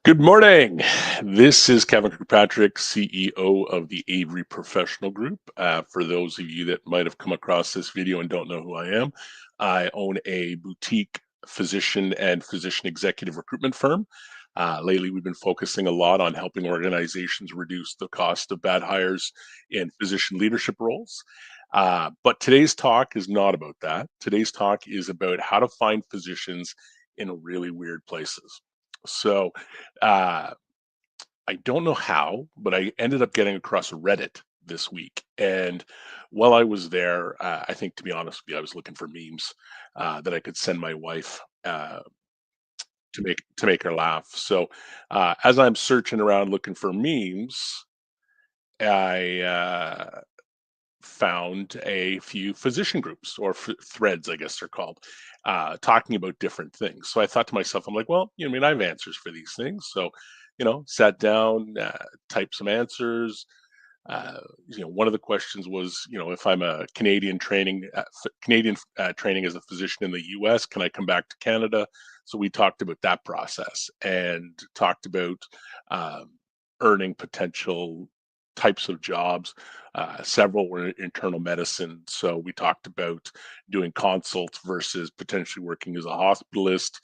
Good morning. This is Kevin Kirkpatrick, CEO of the Avery Professional Group. For those of you that might have come across this video and don't know who I am, I own a boutique physician and physician executive recruitment firm. Lately, we've been focusing a lot on helping organizations reduce the cost of bad hires in physician leadership roles. But today's talk is not about that. Today's talk is about how to find physicians in really weird places. So, uh, I don't know how, but I ended up getting across Reddit this week. And while I was there, I think to be honest with you, I was looking for memes that I could send my wife to make her laugh. So as I'm searching around looking for memes, I found a few physician groups or threads, I guess they're called, talking about different things. So I thought to myself, I'm like, well, I mean, I have answers for these things. So, sat down, typed some answers. Uh, one of the questions was, if I'm a Canadian training as a physician in the U.S., can I come back to Canada? So we talked about that process and talked about um, earning potential types of jobs. Several were in internal medicine, so we talked about doing consults versus potentially working as a hospitalist.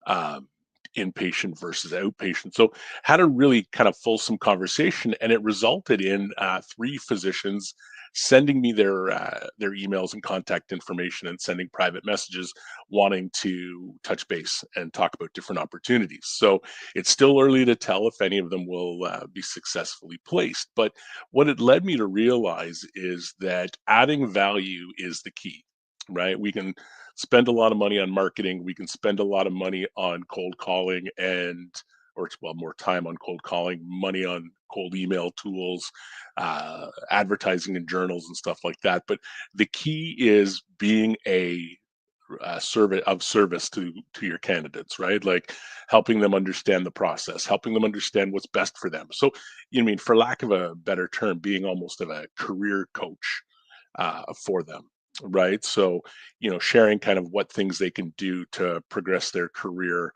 Um, Inpatient versus outpatient. So had a really kind of fulsome conversation, and it resulted in three physicians sending me their emails and contact information and sending private messages wanting to touch base and talk about different opportunities. So it's still early to tell if any of them will be successfully placed. But what it led me to realize is that adding value is the key, right? We can spend a lot of money on marketing. We can spend a lot of money on cold calling or well, more time on cold calling, money on cold email tools, advertising in journals and stuff like that. But the key is being a service to your candidates, right? Like helping them understand the process, helping them understand what's best for them. So, mean, for lack of a better term, being almost of a career coach for them, right? So, sharing kind of what things they can do to progress their career,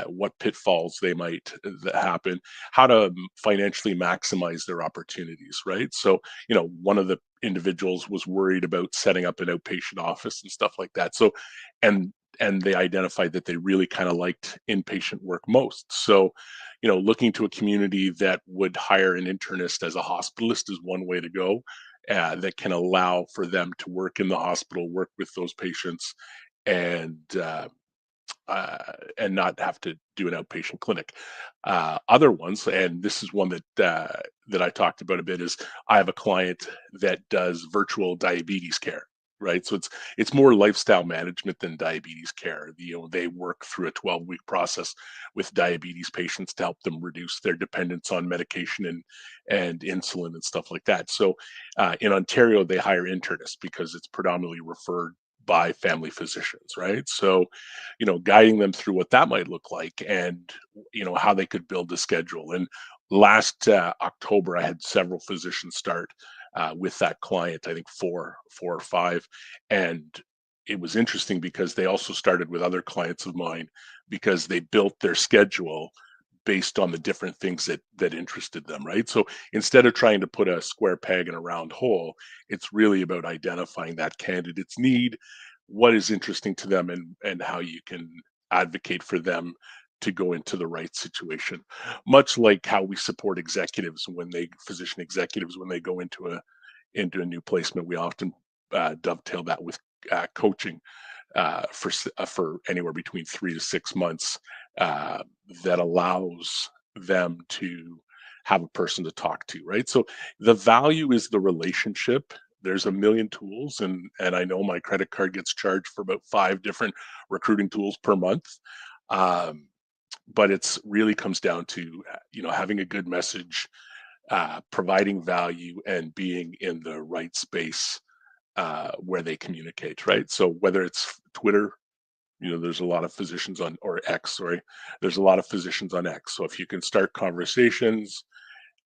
what pitfalls they might that happen, how to financially maximize their opportunities, right? So, one of the individuals was worried about setting up an outpatient office and stuff like that. So, and they identified that they really kind of liked inpatient work most. So, looking to a community that would hire an internist as a hospitalist is one way to go, that can allow for them to work in the hospital, work with those patients, and not have to do an outpatient clinic. Other ones, and this is one that I talked about a bit, is I have a client that does virtual diabetes care. Right, so it's more lifestyle management than diabetes care. They work through a 12-week process with diabetes patients to help them reduce their dependence on medication and insulin and stuff like that. So in Ontario, they hire internists because it's predominantly referred by family physicians, right? So, guiding them through what that might look like and, how they could build a schedule. And last October, I had several physicians start with that client, I think four or five. And it was interesting because they also started with other clients of mine because they built their schedule based on the different things that interested them, right? So instead of trying to put a square peg in a round hole, it's really about identifying that candidate's need, what is interesting to them, and how you can advocate for them to go into the right situation. Much like how we support physician executives when they go into a new placement, we often dovetail that with coaching for anywhere between 3 to 6 months, uh, that allows them to have a person to talk to, right? So the value is the relationship. There's a million tools, and I know my credit card gets charged for about five different recruiting tools per month. Um, but it's really comes down to having a good message, providing value, and being in the right space where they communicate, right? So whether it's Twitter, there's a lot of physicians on, or X, sorry, there's a lot of physicians on X. So if you can start conversations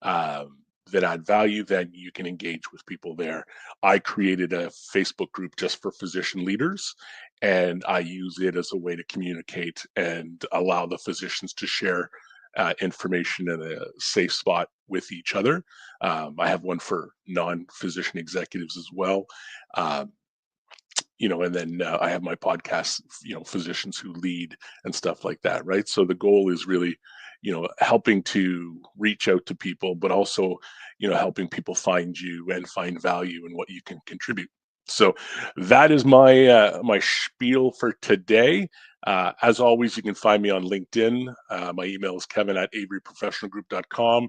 that add value, then you can engage with people there. I created a Facebook group just for physician leaders, and I use it as a way to communicate and allow the physicians to share information in a safe spot with each other. I have one for non-physician executives as well. Um, and then I have my podcast, physicians who lead and stuff like that, right? So the goal is really, helping to reach out to people, but also, helping people find you and find value in what you can contribute. So that is my spiel for today. As always, you can find me on LinkedIn. My email is kevin@averyprofessionalgroup.com.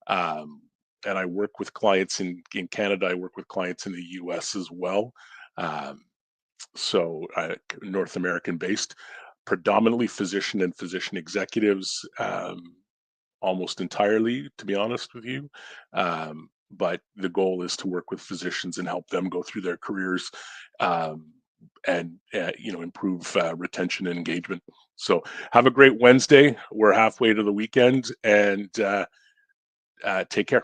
Um, and I work with clients in Canada. I work with clients in the US as well. Um, so North American based, predominantly physician and physician executives, almost entirely, to be honest with you. But the goal is to work with physicians and help them go through their careers, um, and improve retention and engagement. So have a great Wednesday. We're halfway to the weekend, and take care.